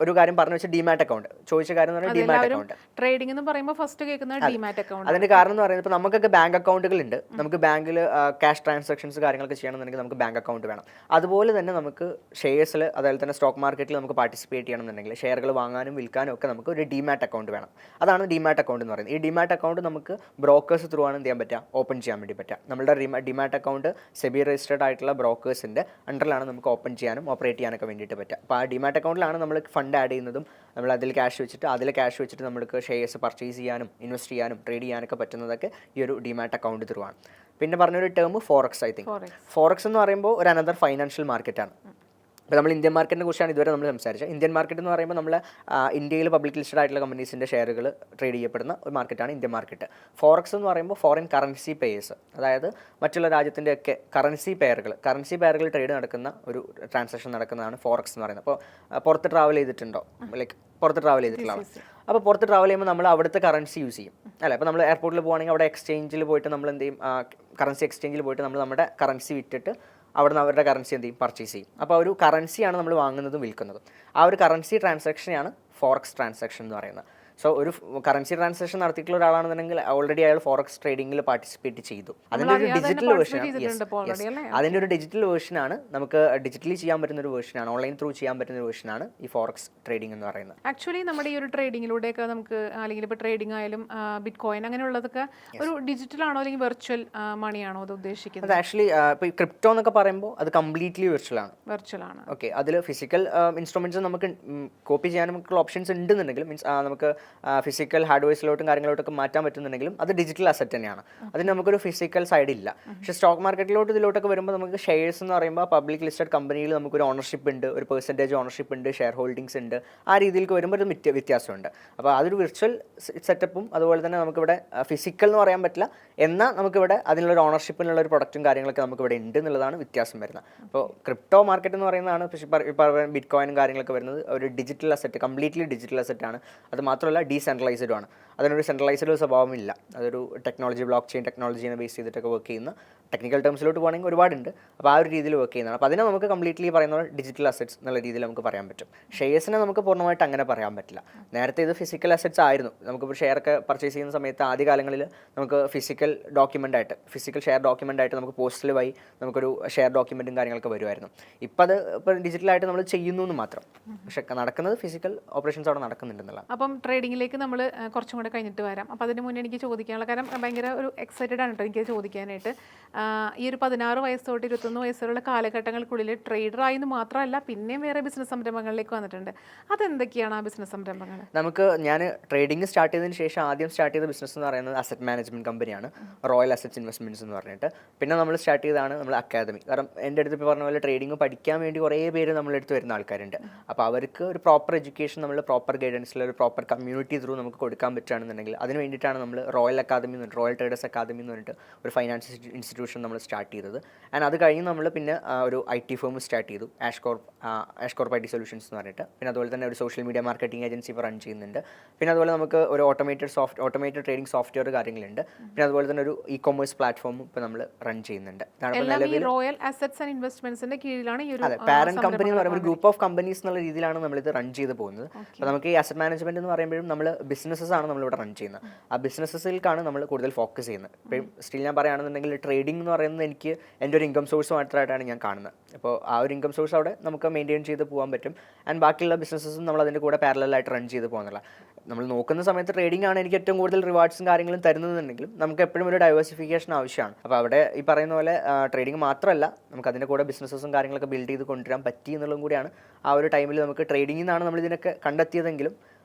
ഒരു കാര്യം പറഞ്ഞു വെച്ചാൽ ഡിമാറ്റ് അക്കൗണ്ട് ചോദിച്ച കാര്യം എന്ന് പറഞ്ഞാൽ ഡിമാറ്റ് അക്കൗണ്ട്. ട്രേഡിംഗ് എന്ന് പറയുമ്പോൾ ഫസ്റ്റ് കേൾക്കുന്നത് ഡിമാറ്റ് അക്കൗണ്ട്. അതിന്റെ കാരണം എന്ന് പറയുന്നത് ഇപ്പോൾ നമുക്കൊക്കെ ബാങ്ക് അക്കൗണ്ടുകൾ ഉണ്ട്. നമുക്ക് ബാങ്കിൽ ക്യാഷ് ട്രാൻസാക്ഷൻസ് കാര്യങ്ങളൊക്കെ ചെയ്യണമെന്നുണ്ടെങ്കിൽ നമുക്ക് ബാങ്ക് അക്കൗണ്ട് വേണം. അതുപോലെ തന്നെ നമുക്ക് ഷെയർസിൽ അതുപോലെ തന്നെ സ്റ്റോക്ക് മാർക്കറ്റിൽ നമുക്ക് പാർട്ടിസിപ്പേറ്റ് ചെയ്യണമെന്നുണ്ടെങ്കിൽ ഷെയറുകൾ വാങ്ങാനും വിൽക്കാനും ഒക്കെ നമുക്ക് ഒരു ഡിമാറ്റ് അക്കൗണ്ട് വേണം. അതാണ് ഡിമാറ്റ് അക്കൗണ്ട് എന്ന് പറയുന്നത്. ഈ ഡിമാറ്റ് അക്കൗണ്ട് നമുക്ക് ബ്രോക്കേഴ്സ് ത്രൂ ആണ് എന്ത് ചെയ്യാൻ പറ്റുക, ഓപ്പൺ ചെയ്യാൻ വേണ്ടി പറ്റുക. നമ്മുടെ ഡിമാറ്റ് അക്കൗണ്ട് സെബി രജിസ്റ്റേർഡ് ആയിട്ടുള്ള ബ്രോക്കേഴ്സിന്റെ അണ്ടറിലാണ് നമുക്ക് ഓപ്പൺ ചെയ്യാനും ഓപ്പറേറ്റ് ചെയ്യാനൊക്കെ വേണ്ടിയിട്ട് പറ്റുക. അപ്പോൾ ആ ഡിമാറ്റ് അക്കൗണ്ടിലാണ് നമ്മൾ ഫണ്ട് ആഡ് ചെയ്യുന്നതും നമ്മൾ അതിൽ ക്യാഷ് വെച്ചിട്ട് നമുക്ക് ഷെയർസ് പർച്ചേസ് ചെയ്യാനും ഇൻവെസ്റ്റ് ചെയ്യാനും ട്രേഡ് ചെയ്യാനൊക്കെ പറ്റുന്നതൊക്കെ ഈ ഒരു ഡിമാറ്റ് അക്കൗണ്ട് ത്രൂ ആണ്. പിന്നെ പറഞ്ഞൊരു term forex. I think forex എന്ന് പറയുമ്പോൾ ഒരു അനദർ ഫൈനാൻഷ്യൽ മാർക്കറ്റാണ്. ഇപ്പോൾ നമ്മൾ ഇന്ത്യൻ മാർക്കറ്റിനെ കുറിച്ചാണ് ഇതുവരെ നമ്മൾ സംസാരിച്ചത്. ഇന്ത്യൻ മാർക്കറ്റ് എന്ന് പറയുമ്പോൾ നമ്മൾ ഇന്ത്യയിൽ പബ്ലിക് ലിസ്റ്റഡ് ആയിട്ടുള്ള കമ്പനീസിൻ്റെ ഷെയറുകൾ ട്രേഡ് ചെയ്യപ്പെടുന്ന ഒരു മാർക്കറ്റാണ് ഇന്ത്യൻ മാർക്കറ്റ്. ഫോറക്സ് എന്ന് പറയുമ്പോൾ ഫോറിൻ കറൻസി പെയേഴ്സ്, അതായത് മറ്റുള്ള രാജ്യത്തിൻ്റെയൊക്കെ കറൻസി പെയറുകൾ ട്രേഡ് നടക്കുന്ന ഒരു ട്രാൻസാക്ഷൻ നടക്കുന്നതാണ് ഫോറക്സ് എന്ന് പറയുന്നത്. അപ്പോൾ പുറത്ത് ട്രാവൽ ചെയ്തിട്ടുണ്ടോ, ലൈക്ക് പുറത്ത് ട്രാവൽ ചെയ്തിട്ടുള്ള അപ്പോൾ പുറത്ത് ട്രാവൽ ചെയ്യുമ്പോൾ നമ്മൾ അവിടുത്തെ കറൻസി യൂസ് ചെയ്യും അല്ലേ. അപ്പോൾ നമ്മൾ എയർപോർട്ടിൽ പോകുകയാണെങ്കിൽ അവിടെ എക്സ്ചേഞ്ചിൽ പോയിട്ട് നമ്മൾ എന്ത് ചെയ്യും, കറൻസി എക്സ്ചേഞ്ചിൽ പോയിട്ട് നമ്മൾ നമ്മുടെ കറൻസി വിറ്റിട്ട് അവിടെ നിന്ന് അവരുടെ കറൻസി എന്ത് ചെയ്യും, പർച്ചേസ് ചെയ്യും. അപ്പോൾ ഒരു കറൻസിയാണ് നമ്മൾ വാങ്ങുന്നതും വിൽക്കുന്നതും. ആ ഒരു കറൻസി ട്രാൻസാക്ഷനെയാണ് ഫോറക്സ് ട്രാൻസാക്ഷൻ എന്ന് പറയുന്നത്. സോ ഒരു കറൻസി ട്രാൻസാക്ഷൻ നടത്തിയിട്ടുള്ള ഒരാളാണെന്നുണ്ടെങ്കിൽ ഓൾറെഡി അയാൾ ഫോറക്സ് ട്രേഡിംഗിൽ പാർട്ടിസിപ്പേറ്റ് ചെയ്തു. അതിൻ്റെ ഒരു ഡിജിറ്റൽ വേർഷനാണ് നമുക്ക് ഡിജിറ്റലി ചെയ്യാൻ പറ്റുന്ന ഒരു വേർഷനാണ്, ഓൺലൈൻ ത്രൂ ചെയ്യാൻ പറ്റുന്ന ഒരു വേർഷനാണ് ഈ ഫോറക്സ് ട്രേഡിംഗ് എന്ന് പറയുന്നത്. ആക്ച്വലി നമ്മുടെ ഈ ഒരു ട്രേഡിങ്ങിലൂടെയൊക്കെ നമുക്ക് അല്ലെങ്കിൽ ഇപ്പോൾ ട്രേഡിംഗ് ആയാലും ബിറ്റ് കോയിൻ അങ്ങനെയുള്ളതൊക്കെ ഒരു ഡിജിറ്റൽ ആണോ അല്ലെങ്കിൽ വെർച്വൽ മണിയാണോ അത് ഉദ്ദേശിക്കുന്നത്? ആക്ച്വലി ഇപ്പോൾ ക്രിപ്റ്റോ എന്നൊക്കെ പറയുമ്പോൾ അത് കംപ്ലീറ്റ്ലി വെർച്വൽ ആണ്. ഓക്കെ, അതിൽ ഫിസിക്കൽ ഇൻസ്ട്രുമെന്റ്സ് നമുക്ക് കോപ്പി ചെയ്യാനുള്ള ഓപ്ഷൻസ് ഉണ്ടെന്നുണ്ടെങ്കിലും മീൻസ് നമുക്ക് ഫിസിക്കൽ ഹാർഡ്വെയർസിലോട്ടും കാര്യങ്ങളോട്ടൊക്കെ മാറ്റാൻ പറ്റുന്നുണ്ടെങ്കിലും അത് ഡിജിറ്റൽ അസറ്റ് തന്നെയാണ്. അതിന് നമുക്കൊരു ഫിസിക്കൽ സൈഡ് ഇല്ല. പക്ഷേ സ്റ്റോക്ക് മാർക്കറ്റിലോട്ട് ഇതിലോട്ടൊക്കെ വരുമ്പോൾ നമുക്ക് ഷെയർസ് എന്ന് പറയുമ്പോൾ പബ്ലിക് ലിസ്റ്റഡ് കമ്പനിയിൽ നമുക്കൊരു ഓണർഷിപ്പ് ഉണ്ട്, ഒരു പെർസെൻറ്റേജ് ഓണർഷിപ്പ് ഉണ്ട്, ഷെയർ ഹോൾഡിങ്സ് ഉണ്ട്. ആ രീതിയിലേക്ക് വരുമ്പോൾ ഒരു വ്യത്യാസമുണ്ട്. അപ്പോൾ അതൊരു വിർച്വൽ സെറ്റപ്പും അതുപോലെ തന്നെ നമുക്കിവിടെ ഫിസിക്കൽ എന്ന് പറയാൻ പറ്റില്ല, എന്നാൽ നമുക്കിവിടെ അതിനുള്ളൊരു ഓണർഷിപ്പിനുള്ള ഒരു പ്രൊഡക്റ്റും കാര്യങ്ങളൊക്കെ നമുക്കിവിടെ ഉണ്ട് എന്നുള്ളതാണ് വ്യത്യാസം വരുന്നത്. അപ്പോൾ ക്രിപ്റ്റോ മാർക്കറ്റ് എന്ന് പറയുന്നതാണ് ബിറ്റ് കോയിനും കാര്യങ്ങളൊക്കെ വരുന്നത് ഒരു ഡിജിറ്റൽ അസറ്റ്, കംപ്ലീറ്റ്ലി ഡിജിറ്റൽ അസറ്റാണ്. അത് മാത്രമല്ല ഡീസെൻട്രലൈസ്ഡും ആണ്. അതിനൊരു സെൻട്രലൈസ്ഡ് സ്വഭാവമില്ല. അതൊരു ടെക്നോളജി, ബ്ലോക്ക് ചെയിൻ ടെക്നോളജീനെ ബേസ് ചെയ്തിട്ടൊക്കെ വർക്ക് ചെയ്യുന്ന, ടെക്നിക്കൽ ടേംസിലോട്ട് പോകുകയാണെങ്കിൽ ഒരുപാടുണ്ട്. അപ്പോൾ ആ ഒരു രീതിയിൽ വർക്ക് ചെയ്യുന്നതാണ്. അപ്പോൾ അതിനെ നമുക്ക് കംപ്ലീറ്റ്ലി പറയുന്ന ഡിജിറ്റൽ അസറ്റ്സ് എന്നുള്ള രീതിയിൽ നമുക്ക് പറയാൻ പറ്റും. ഷെയർസിനെ നമുക്ക് പൂർണ്ണമായിട്ട് അങ്ങനെ പറയാൻ പറ്റില്ല. നേരത്തെ ഇത് ഫിസിക്കൽ അസറ്റ്സ് ആയിരുന്നു. നമുക്കിപ്പോൾ ഷെയറൊക്കെ പർച്ചേസ് ചെയ്യുന്ന സമയത്ത് ആദ്യകാലങ്ങളിൽ നമുക്ക് ഫിസിക്കൽ ഷെയർ ഡോക്യുമെൻ്റ് ആയിട്ട് നമുക്ക് പോസ്റ്റൽ വഴി നമുക്കൊരു ഷെയർ ഡോക്യുമെൻറ്റും കാര്യങ്ങളൊക്കെ വരുമായിരുന്നു. ഇപ്പോൾ അത് ഇപ്പോൾ ഡിജിറ്റലായിട്ട് നമ്മൾ ചെയ്യുന്നു എന്ന് മാത്രം. പക്ഷേ നടക്കുന്നത് ഫിസിക്കൽ ഓപ്പറേഷൻസ് അവിടെ നടക്കുന്നുണ്ടെന്നുള്ള. അപ്പം ട്രേഡിങ്ങിലേക്ക് നമ്മൾ കുറച്ചും കൂടെ കഴിഞ്ഞിട്ട് വരാം. അപ്പോൾ അതിന് മുന്നേ എനിക്ക് ചോദിക്കാനുള്ള കാര്യം ഭയങ്കര ഒരു എക്സൈറ്റഡ് ആണ് കേട്ടോ എനിക്ക് ചോദിക്കാനായിട്ട്. ഈ ഒരു 16 വയസ്സ് തൊട്ട് 21 വയസ്സുള്ള കാലഘട്ടങ്ങൾക്കുള്ളിൽ ട്രേഡറായി എന്ന് മാത്രമല്ല പിന്നെയും വേറെ ബിസിനസ് സംരംഭങ്ങളിലേക്ക് വന്നിട്ടുണ്ട്. അതെന്തൊക്കെയാണ് ആ ബിസിനസ് സംരംഭങ്ങൾ? ഞാൻ ട്രേഡിംഗ് സ്റ്റാർട്ട് ചെയ്തതിന് ശേഷം ആദ്യം സ്റ്റാർട്ട് ചെയ്ത ബിസിനസ് എന്ന് പറയുന്നത് അസറ്റ് മാനേജ്മെന്റ് കമ്പനിയാണ്, റോയൽ അസറ്റ്സ് ഇൻവെസ്റ്റ്മെന്റ്സ് എന്ന് പറഞ്ഞിട്ട്. പിന്നെ നമ്മൾ സ്റ്റാർട്ട് ചെയ്തതാണ് നമ്മൾ അക്കാദമി. കാരണം എൻ്റെ അടുത്ത് ഇപ്പോൾ പറഞ്ഞ പോലെ ട്രേഡിംഗ് പഠിക്കാൻ വേണ്ടി കുറേ പേര് നമ്മളെടുത്ത് വരുന്ന ആൾക്കാരുണ്ട്. അപ്പോൾ അവർക്ക് ഒരു പ്രോപ്പർ എഡ്യൂക്കേഷൻ, നമ്മൾ പ്രോപ്പർ ഗൈഡൻസിൽ ഒരു പ്രോപ്പർ കമ്മ്യൂണിറ്റി ത്രൂ നമുക്ക് കൊടുക്കാൻ പറ്റുകയാണെന്നുണ്ടെങ്കിൽ അതിന് വേണ്ടിയിട്ടാണ് നമ്മൾ റോയൽ ട്രേഡേഴ്സ് അക്കാദമി എന്ന് പറഞ്ഞിട്ട് ഒരു ഫൈനാൻസ് ഇൻസ്റ്റിറ്റ്യൂഷൻ നമ്മൾ സ്റ്റാർട്ട് ചെയ്തത്. ആൻഡ് അത് കഴിഞ്ഞ് നമ്മൾ പിന്നെ ഒരു IT ഫേം സ്റ്റാർട്ട് ചെയ്തു, ആഷ്കോർപ്പ് IT സൊല്യൂഷൻസ് എന്ന് പറഞ്ഞിട്ട്. പിന്നെ അതുപോലെ തന്നെ ഒരു സോഷ്യൽ മീഡിയ മാർക്കറ്റിംഗ് ഏജൻസി ഇപ്പോൾ റൺ ചെയ്യുന്നുണ്ട്. പിന്നെ അതുപോലെ നമുക്ക് ഒരു ഓട്ടോമേറ്റഡ് ട്രേഡിംഗ് സോഫ്റ്റ്വെയർ കാര്യങ്ങളുണ്ട്. പിന്നെ അതുപോലെ തന്നെ ഒരു ഇ-കൊമേഴ്സ് പ്ലാറ്റ്ഫോമും ഇപ്പോൾ നമ്മൾ റൺ ചെയ്യുന്നുണ്ട്. റോയൽ അസറ്റ്സ് ആൻഡ് ഇൻവെസ്റ്റ്മെന്റ്സിന്റെ കീഴിലാണ് ഈ ഒരു പാരന്റ് കമ്പനി എന്ന് പറയുമ്പോൾ ഗ്രൂപ്പ് ഓഫ് കമ്പനീസ് എന്നുള്ള രീതിയിലാണ് നമ്മളിത് റൺ ചെയ്ത് പോകുന്നത്. അപ്പോൾ നമുക്ക് ഈ അസറ്റ് മാനേജ്മെന്റ് എന്ന് പറയുമ്പോഴും നമ്മൾ ബിസിനസ്സസ് ആണ് നമ്മളിവിടെ റൺ ചെയ്യുന്നത്. ആ ബിസിനസ്സിലേക്കാണ് നമ്മൾ കൂടുതൽ ഫോക്കസ് ചെയ്യുന്നത്. ഇപ്പം സ്റ്റിൽ ഞാൻ പറയുകയാണെന്നുണ്ടെങ്കിൽ ട്രേഡിംഗ് എന്ന് പറയുന്നത് എനിക്ക് എൻ്റെ ഒരു ഇൻകം സോഴ്സ് മാത്രമായിട്ടാണ് ഞാൻ കാണുന്നത്. അപ്പോൾ ആ ഒരു ഇൻകം സോഴ്സ് അവിടെ നമുക്ക് മെയിൻറ്റെയിൻ ചെയ്ത് പോകാൻ പറ്റും. ആൻഡ് ബാക്കിയുള്ള ബിസിനസ്സും നമ്മൾ അതിൻ്റെ കൂടെ പാരലായിട്ട് റൺ ചെയ്ത് പോകുന്നില്ല. നമ്മൾ നോക്കുന്ന സമയത്ത് ട്രേഡിംഗ് ആണ് എനിക്ക് ഏറ്റവും കൂടുതൽ റിവാർഡ്സും കാര്യങ്ങളും തരുന്നതെന്നുണ്ടെങ്കിലും നമുക്ക് എപ്പോഴും ഒരു ഡൈവേഴ്സിഫിക്കേഷൻ ആവശ്യമാണ്. അപ്പോൾ അവിടെ ഈ പറയുന്ന പോലെ ട്രേഡിംഗ് മാത്രമല്ല, നമുക്ക് അതിൻ്റെ കൂടെ ബിസിനസ്സും കാര്യങ്ങളൊക്കെ ബിൽഡ് ചെയ്ത് കൊണ്ടുവരാൻ പറ്റി എന്നുള്ളതും കൂടിയാണ് ആ ഒരു ടൈമിൽ നമുക്ക് ട്രേഡിംഗിൽ നിന്നാണ് നമ്മൾ ഇതിനൊക്കെ കണ്ടെത്തിയതെങ്കിലും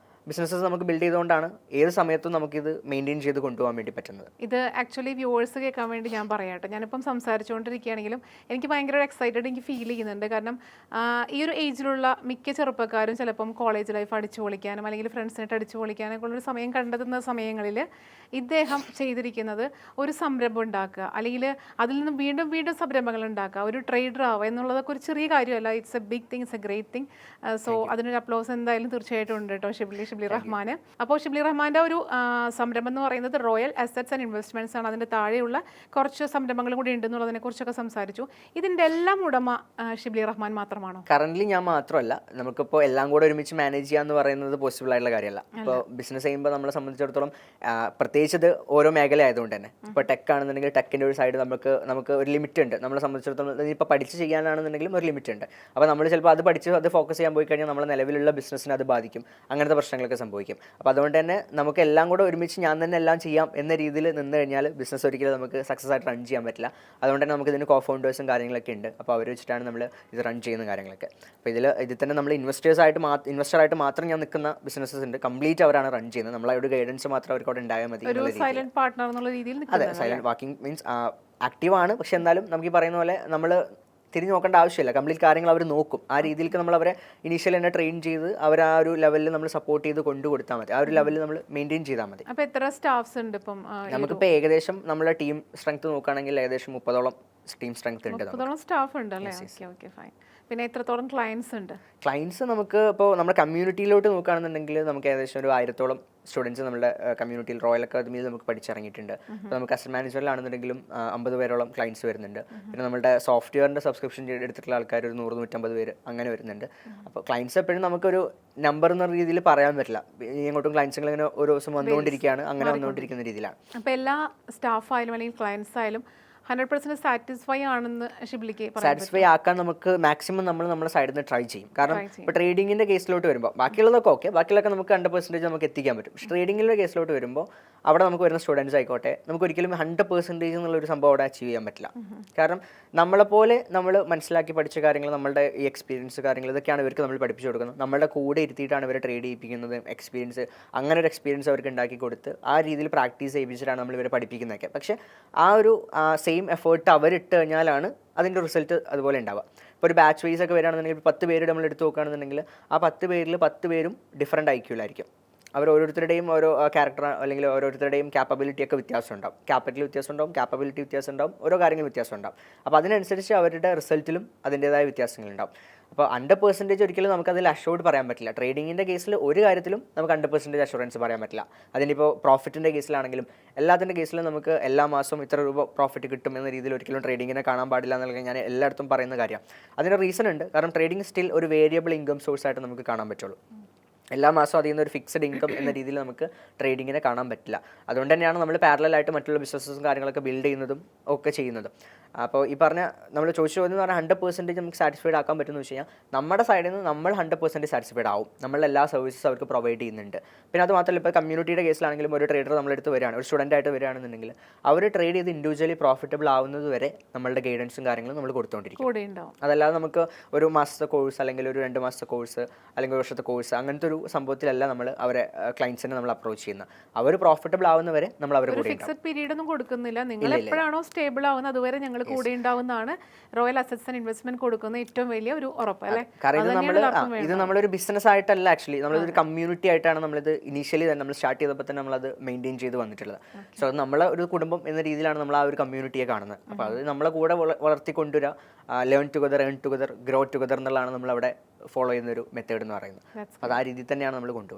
ബിസിനസ്സസ് നമുക്ക് ബിൽഡ് ചെയ്തുകൊണ്ടാണ് ഏത് സമയത്തും നമുക്കിത് മെയിൻറ്റെയിൻ ചെയ്ത് കൊണ്ടുപോകാൻ വേണ്ടി പറ്റുന്നത്. ഇത് ആക്ച്വലി വ്യൂവേഴ്സ് കേൾക്കാൻ വേണ്ടി ഞാൻ പറയാട്ടെ, ഞാനിപ്പം സംസാരിച്ചുകൊണ്ടിരിക്കുകയാണെങ്കിലും എനിക്ക് ഭയങ്കര എക്സൈറ്റഡ് എനിക്ക് ഫീൽ ചെയ്യുന്നുണ്ട്. കാരണം ഈ ഒരു ഏജിലുള്ള മിക്ക ചെറുപ്പക്കാരും ചിലപ്പം കോളേജ് ലൈഫ് അടിച്ചു പൊളിക്കാനും അല്ലെങ്കിൽ ഫ്രണ്ട്സിനായിട്ട് അടിച്ചു പൊളിക്കാനൊക്കെ ഉള്ളൊരു സമയം കണ്ടെത്തുന്ന സമയങ്ങളിൽ ഇദ്ദേഹം ചെയ്തിരിക്കുന്നത് ഒരു സംരംഭം ഉണ്ടാക്കുക, അല്ലെങ്കിൽ അതിൽ നിന്ന് വീണ്ടും വീണ്ടും സംരംഭങ്ങൾ ഉണ്ടാക്കുക, ഒരു ട്രേഡർ ആവുക എന്നുള്ളതൊക്കെ ഒരു ചെറിയ കാര്യമല്ല. It's a big thing, it's a great thing. So അതിനൊരു അപ്ലോസ് എന്തായാലും തീർച്ചയായിട്ടും ഉണ്ട് കേട്ടോ ഷിബിലി. ഷിബ്ലി റഹ്മാൻ. അപ്പോൾ ഷിബ്ലി റഹ്മാൻ്റെ ഒരു സംരംഭം എന്ന് പറയുന്നത് റോയൽ അസറ്റ്സ് ആൻഡ് ഇൻവെസ്റ്റ്മെൻറ്റ്സ് ആണ്. അതിൻ്റെ താഴെയുള്ള കുറച്ച് സംരംഭങ്ങളും കൂടി ഉണ്ടെന്നുള്ളതിനെ കുറിച്ചൊക്കെ സംസാരിച്ചു. ഇതിൻ്റെ എല്ലാം ഉടമ ഷിബ്ലി റഹ്മാൻ മാത്രമാണോ? കറന്റ് ഞാൻ മാത്രമല്ല, നമുക്കിപ്പോൾ എല്ലാം കൂടെ ഒരുമിച്ച് മാനേജ് ചെയ്യാന്ന് പറയുന്നത് പോസിബിൾ ആയിട്ടുള്ള കാര്യമല്ല. ഇപ്പോൾ ബിസിനസ് ചെയ്യുമ്പോൾ നമ്മളെ സംബന്ധിച്ചിടത്തോളം പ്രത്യേകിച്ച് ഇത് ഓരോ മേഖല ആയതുകൊണ്ട് തന്നെ, ഇപ്പോൾ ടെക് ആണെന്നുണ്ടെങ്കിൽ ടെക്കിൻ്റെ ഒരു സൈഡ് നമുക്ക് ഒരു ലിമിറ്റ് ഉണ്ട്. നമ്മളെ സംബന്ധിച്ചിടത്തോളം ഇപ്പോൾ പഠിച്ച് ചെയ്യാനാണെന്നുണ്ടെങ്കിലും ഒരു ലിമിറ്റ് ഉണ്ട്. അപ്പോൾ നമ്മൾ ചിലപ്പോൾ അത് പഠിച്ച് അത് ഫോക്കസ് ചെയ്യാൻ പോയി കഴിഞ്ഞാൽ നമ്മുടെ നിലവിലുള്ള ബിസിനസ്സിന് അത് ബാധിക്കും, അങ്ങനത്തെ പ്രശ്നങ്ങളൊക്കെ സംഭവിക്കും. അപ്പോൾ അതുകൊണ്ട് തന്നെ നമുക്ക് എല്ലാം കൂടെ ഒരുമിച്ച് ഞാൻ തന്നെ എല്ലാം ചെയ്യാം എന്ന രീതിയിൽ നിന്ന് കഴിഞ്ഞാൽ ബിസിനസ് ഒരിക്കലും നമുക്ക് സക്സസ് ആയിട്ട് റൺ ചെയ്യാൻ പറ്റില്ല. അതുകൊണ്ട് തന്നെ നമുക്ക് ഇതിന് കോ ഫൗണ്ടേഴ്സും കാര്യങ്ങളൊക്കെ ഉണ്ട്. അപ്പോൾ അവർ വെച്ചിട്ടാണ് നമ്മൾ ഇത് റൺ ചെയ്യുന്ന കാര്യങ്ങളൊക്കെ. അപ്പോൾ ഇതിൽ തന്നെ നമ്മൾ ഇൻവെസ്റ്ററായിട്ട് മാത്രം ഞാൻ നിൽക്കുന്ന ബിസിനസ്സസ് ഉണ്ട്. കംപ്ലീറ്റ് അവരാണ് റൺ ചെയ്യുന്നത്. നമ്മളൊരു ഗൈഡൻസ് മാത്രം അവർക്ക് അവിടെ ഉണ്ടായാൽ മതി. സൈലന്റ് പാർട്ണർ എന്നുള്ള രീതിയിൽ. അതെ, സൈലന്റ് വാക്കിംഗ് മീൻസ് ആക്റ്റീവാണ്, പക്ഷെ എന്നാലും നമുക്ക് ഈ പറയുന്ന പോലെ നമ്മൾ തിരിഞ്ഞ് നോക്കേണ്ട ആവശ്യമില്ല. കംപ്ലീറ്റ് കാര്യങ്ങൾ അവർ നോക്കും. ആ രീതിയിലേക്ക് നമ്മൾ അവരെ ഇനീഷ്യലി തന്നെ ട്രെയിൻ ചെയ്ത് അവർ ആ ഒരു ലെവലിൽ നമ്മൾ സപ്പോർട്ട് ചെയ്ത് കൊണ്ടു കൊടുത്താൽ മതി. ആ ഒരു ലെവലിൽ നമ്മൾ മെയിൻറ്റെയിൻ ചെയ്താൽ മതി. അപ്പോൾ എത്ര സ്റ്റാഫ്സ് ഉണ്ട് ഇപ്പം? നമുക്കിപ്പോൾ ഏകദേശം നമ്മുടെ ടീം സ്ട്രെങ്ത് നോക്കുകയാണെങ്കിൽ ഏകദേശം 30ഓളം ടീം സ്ട്രെങ്ത് ഉണ്ട്. 30ഓളം സ്റ്റാഫ് ഉണ്ട് അല്ലേ? Okay fine. പിന്നെ എത്രത്തോളം ക്ലയൻസ് ഉണ്ട്? ക്ലയൻസ് നമുക്ക് ഇപ്പോൾ നമ്മുടെ കമ്മ്യൂണിറ്റിയിലോട്ട് നോക്കുകയാണെന്നുണ്ടെങ്കിൽ നമുക്ക് ഏകദേശം ഒരു 1000ഓളം സ്റ്റുഡൻസ് നമ്മുടെ കമ്മ്യൂണിറ്റിയിൽ റോയൽ അക്കാദമിയിൽ നമുക്ക് പഠിച്ചിറങ്ങിയിട്ടുണ്ട്. അപ്പോൾ നമുക്ക് അസറ്റ് മാനേജ്മെൻറ്റിലാണെന്നുണ്ടെങ്കിലും 50 പേരോളം ക്ലയൻസ് വരുന്നുണ്ട്. പിന്നെ നമ്മുടെ സോഫ്റ്റ്വെയറിൻ്റെ സബ്സ്ക്രിപ്ഷൻ എടുത്തിട്ടുള്ള ആൾക്കാർ ഒരു 100-150 പേര് അങ്ങനെ വരുന്നുണ്ട്. അപ്പോൾ ക്ലയൻസ് എപ്പോഴും നമുക്കൊരു നമ്പർ എന്ന രീതിയിൽ പറയാൻ പറ്റില്ല. ഇങ്ങോട്ടും ക്ലയൻസുകൾ ഇങ്ങനെ ഓരോ ദിവസം വന്നുകൊണ്ടിരിക്കുകയാണ്, അങ്ങനെ വന്നുകൊണ്ടിരിക്കുന്ന രീതിയിലാണ്. അപ്പോൾ എല്ലാ സ്റ്റാഫ് ആയാലും അല്ലെങ്കിൽ ക്ലയൻസ് ആയാലും 100% സാറ്റിസ്ഫൈ ആണെന്ന് ഷിബ്ലിക്ക് സാറ്റിസ്ഫൈ ആക്കാൻ നമുക്ക് മാക്സിമം നമ്മുടെ സൈഡിൽ നിന്ന് ട്രൈ ചെയ്യും. കാരണം ഇപ്പോൾ ട്രേഡിങ്ങിൻ്റെ കേസിലോട്ട് വരുമ്പോൾ ബാക്കിയുള്ളതൊക്കെ ഓക്കെ, ബാക്കിയുള്ളതൊക്കെ നമുക്ക് 100% നമുക്ക് എത്തിക്കാൻ പറ്റും. പക്ഷേ ട്രേഡിങ്ങിൻ്റെ കേസിലോട്ട് വരുമ്പോൾ അവിടെ നമുക്ക് വരുന്ന സ്റ്റുഡൻസ് ആയിക്കോട്ടെ, നമുക്ക് ഒരിക്കലും 100% എന്നുള്ളൊരു സംഭവം അവിടെ അച്ചീവ് ചെയ്യാൻ പറ്റില്ല. കാരണം നമ്മളെപ്പോലെ നമ്മൾ മനസ്സിലാക്കി പഠിച്ച കാര്യങ്ങൾ, നമ്മളുടെ ഈ എക്സ്പീരിയൻസ് കാര്യങ്ങൾ ഇതൊക്കെയാണ് ഇവർക്ക് നമ്മൾ പഠിപ്പിച്ചു കൊടുക്കുന്നത്. നമ്മളുടെ കൂടെ ഇരുത്തിയിട്ടാണ് ഇവരെ ട്രേഡ് ചെയ്യിപ്പിക്കുന്നത്. അങ്ങനെ ഒരു എക്സ്പീരിയൻസ് അവർക്ക് ഉണ്ടാക്കി കൊടുത്ത് ആ രീതിയിൽ പ്രാക്ടീസ് ചെയ്യിപ്പിച്ചിട്ടാണ് നമ്മൾ ഇവരെ പഠിപ്പിക്കുന്നതൊക്കെ. പക്ഷേ ആ ഒരു സെയിം എഫേർട്ട് അവരിട്ട് കഴിഞ്ഞാലാണ് അതിൻ്റെ റിസൾട്ട് അതുപോലെ ഉണ്ടാവുക. ഇപ്പോൾ ഒരു ബാച്ച് വൈസ് ഒക്കെ വരികയാണെന്നുണ്ടെങ്കിൽ 10 പേര് നമ്മൾ എടുത്ത് നോക്കുകയാണെന്നുണ്ടെങ്കിൽ ആ 10 പേരിൽ 10 പേരും ഡിഫറെൻറ്റ് ഐക്യൂലായിരിക്കും. അവർ ഓരോരുത്തരുടെയും ഓരോ ക്യാരക്ടർ അല്ലെങ്കിൽ ഓരോരുത്തരുടെയും ക്യാപ്പബിലിറ്റി ഒക്കെ വ്യത്യാസം ഉണ്ടാവും. ക്യാപിറ്റൽ വ്യത്യാസം ഉണ്ടാവും, ക്യാപ്പബിലിറ്റി വ്യത്യാസം ഉണ്ടാവും, ഓരോ കാര്യങ്ങൾ വ്യത്യാസം ഉണ്ടാവും. അപ്പോൾ അതിനനുസരിച്ച് അവരുടെ റിസൾട്ടിലും അതിൻ്റേതായ വ്യത്യാസങ്ങളുണ്ടാവും. അപ്പോൾ 100% ഒരിക്കലും നമുക്കതിൽ അഷ്യൂർഡ് പറയാൻ പറ്റില്ല. ട്രേഡിങ്ങിൻ്റെ കേസിൽ ഒരു കാര്യത്തിലും നമുക്ക് 100% അഷുറൻസ് പറയാൻ പറ്റില്ല. അതിനിപ്പോൾ പ്രോഫിറ്റിൻ്റെ കേസിലാണെങ്കിലും എല്ലാത്തിൻ്റെ കേസിലും നമുക്ക് എല്ലാ മാസവും ഇത്ര രൂപ പ്രോഫിറ്റ് കിട്ടും എന്ന രീതിയിൽ ഒരിക്കലും ട്രേഡിങ്ങിനെ കാണാൻ പാടില്ല എന്നുള്ളത് ഞാൻ എല്ലായിടത്തും പറയുന്ന കാര്യമാണ്. അതിന് റീസൺ ഉണ്ട്. കാരണം ട്രേഡിംഗ് സ്റ്റിൽ ഒരു വേരിയബിൾ ഇൻകം സോഴ്സ് ആയിട്ട് നമുക്ക് കാണാൻ പറ്റുള്ളൂ. എല്ലാ മാസവും അതിൽ നിന്ന് ഒരു ഫിക്സഡ് ഇൻകം എന്ന രീതിയിൽ നമുക്ക് ട്രേഡിങ്ങിനെ കാണാൻ പറ്റില്ല. അതുകൊണ്ട് തന്നെയാണ് നമ്മൾ പാരലലായിട്ട് മറ്റുള്ള ബിസിനസ്സും കാര്യങ്ങളൊക്കെ ബിൽഡ് ചെയ്യുന്നതും ഒക്കെ ചെയ്യുന്നതും. അപ്പോൾ ഈ പറഞ്ഞ നമ്മൾ ചോദിച്ചു എന്ന് പറഞ്ഞാൽ 100% നമുക്ക് സാറ്റിസ്ഫൈഡ് ആക്കാൻ പറ്റുമെന്ന് വെച്ച് കഴിഞ്ഞാൽ നമ്മുടെ സൈഡിൽ നിന്ന് നമ്മൾ 100% സാറ്റിസ്ഫൈഡ് ആവും. നമ്മളുടെ എല്ലാ സർവീസസ് അവർക്ക് പ്രൊവൈഡ് ചെയ്യുന്നുണ്ട്. പിന്നെ അത് മാത്രമല്ല, ഇപ്പോൾ കമ്മ്യൂണിറ്റിയുടെ കേസിലാണെങ്കിലും ഒരു ട്രേഡർ നമ്മളെടുത്ത് വരികയാണ്, ഒരു സ്റ്റുഡൻ്റ് ആയിട്ട് വരികയാണെന്നുണ്ടെങ്കിൽ അവർ ട്രേഡ് ചെയ്ത് ഇൻഡിവിജ്വലി പ്രോഫിറ്റബിൾ ആവുന്നത് വരെ നമ്മളുടെ ഗൈഡൻസും കാര്യങ്ങളും നമ്മൾ കൊടുത്തുകൊണ്ടിരിക്കും. അതല്ലാതെ നമുക്ക് ഒരു മാസത്തെ കോഴ്സ് അല്ലെങ്കിൽ ഒരു 2 മാസത്തെ കോഴ്സ് അല്ലെങ്കിൽ 1 വർഷത്തെ കോഴ്സ് അങ്ങനത്തെ ഒരു സംഭവത്തിലല്ല നമ്മൾ അവരെ ക്ലയൻസിനെ നമ്മൾ അപ്രോച്ച് ചെയ്യുന്നത്. അവർ പ്രോഫിറ്റബിൾ ആവുന്നവരെ നമ്മൾ അവരെ കൂടെ ഫിക്സഡ് പീരീഡ് ഒന്നും കൊടുക്കുന്നില്ല. നിങ്ങൾ എപ്പോഴാണോ സ്റ്റേബിൾ ആവുന്നത് അതുവരെ ഞങ്ങൾ കൂടെ ഉണ്ടാവുന്നതാണ് റോയൽ അസറ്റ്സ് ആൻഡ് ഇൻവെസ്റ്റ്മെന്റ് കൊടുക്കുന്ന ഏറ്റവും വലിയ ഒരു ഉറപ്പ് അല്ലേ? കാരണം ഇത് നമ്മളൊരു ബിസിനസ് ആയിട്ടല്ല, ആക്ച്വലി നമ്മളൊരു കമ്മ്യൂണിറ്റി ആയിട്ടാണ് നമ്മളിത് ഇനീഷ്യലി തന്നെ നമ്മൾ സ്റ്റാർട്ട് ചെയ്തപ്പോൾ തന്നെ നമ്മളത് മെയിൻറ്റെയിൻ ചെയ്ത് വന്നിട്ടുള്ളത്. സോ അത് നമ്മളെ ഒരു കുടുംബം എന്ന രീതിയിലാണ് നമ്മൾ ആ ഒരു കമ്മ്യൂണിറ്റിയെ കാണുന്നത്. അപ്പോൾ അത് നമ്മളെ കൂടെ വളർത്തിക്കൊണ്ടുവരിക, learn together, earn together, grow together എന്നുള്ളതാണ് നമ്മളവിടെ ഫോളോ ചെയ്യുന്ന ഒരു മെത്തേഡ് എന്ന് പറയുന്നത്. അത് ആ രീതിയിൽ തന്നെയാണ് നമ്മൾ കൊണ്ടുപോകുന്നത്.